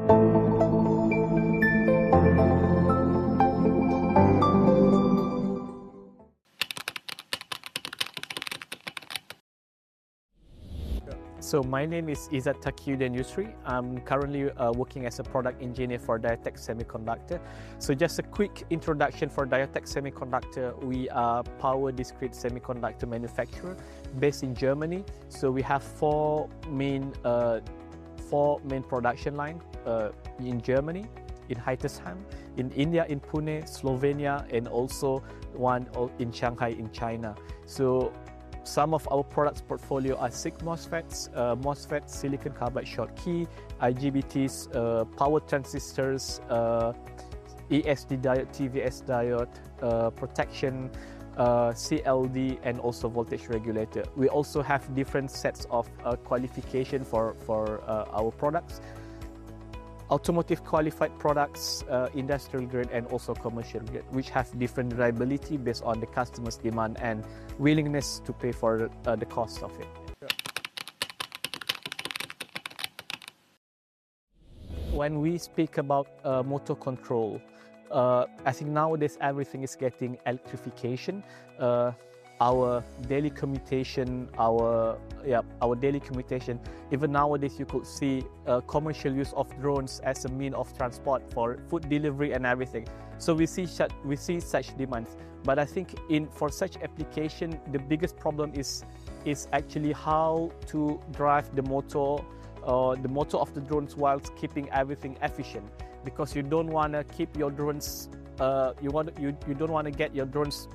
So my name is Taqiuddin Yusri. I'm currently working as a product engineer for Diotec Semiconductor. So just a quick introduction for Diotec Semiconductor. We are power discrete semiconductor manufacturer based in Germany. So we have four main production lines in Germany, in Heitersheim, in India, in Pune, Slovenia, and also one in Shanghai, in China. So some of our products portfolio are SiC MOSFETs, MOSFETs, silicon carbide Schottky, IGBTs, power transistors, ESD diode, TVS diode, protection, CLD, and also voltage regulator. We also have different sets of qualification for our products. Automotive qualified products, industrial grade, and also commercial grade, which have different reliability based on the customer's demand and willingness to pay for the cost of it. When we speak about motor control, I think nowadays everything is getting electrification. Our daily commutation, even nowadays you could see commercial use of drones as a mean of transport for food delivery and everything. So we see such demands. But I think for such application, the biggest problem is actually how to drive the motor of the drones whilst keeping everything efficient. Because you don't want to keep your drones, you don't want to get your drones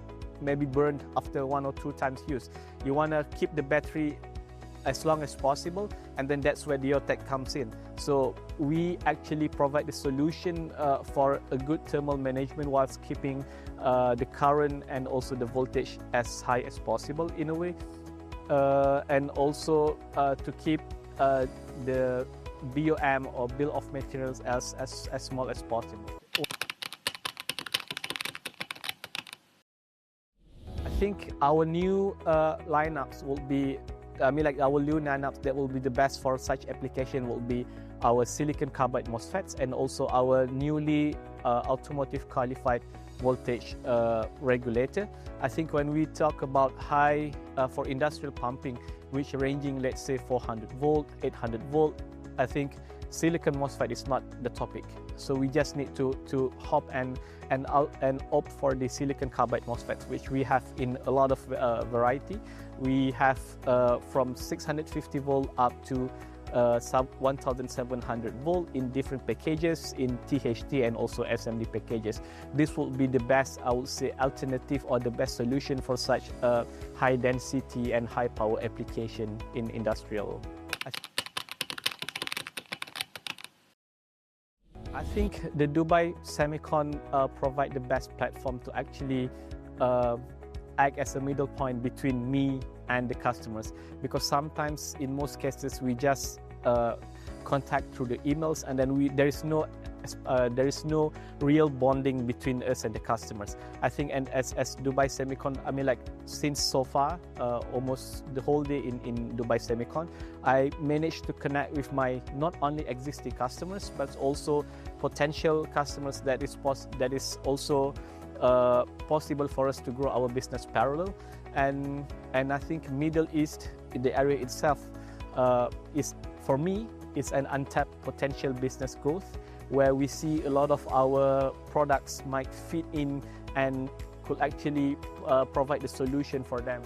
maybe burned after 1 or 2 times use. You want to keep the battery as long as possible, and then that's where Diotec comes in. So we actually provide the solution for a good thermal management whilst keeping the current and also the voltage as high as possible in a way, and also to keep the BOM or bill of materials as small as possible. I think our new lineups will be, our new lineups that will be the best for such application will be our silicon carbide MOSFETs and also our newly automotive qualified voltage regulator. I think when we talk about high for industrial pumping, which ranging, let's say 400 volt, 800 volt, I think silicon MOSFET is not the topic. So we just need to hop and opt for the silicon carbide MOSFETs, which we have in a lot of variety. We have from 650 volt up to 1700 volt in different packages, in THT and also SMD packages. This will be the best, I would say, alternative or the best solution for such high density and high power application in industrial. I think the Dubai Semicon provide the best platform to actually act as a middle point between me and the customers, because sometimes in most cases we just contact through the emails, and then there is no real bonding between us and the customers. I think, and as Dubai Semicon, I mean, like since so far almost the whole day in Dubai Semicon, I managed to connect with my not only existing customers but also potential customers that is also possible for us to grow our business parallel. And I think Middle East, in the area itself, is, for me, is an untapped potential business growth, where we see a lot of our products might fit in and could actually provide the solution for them.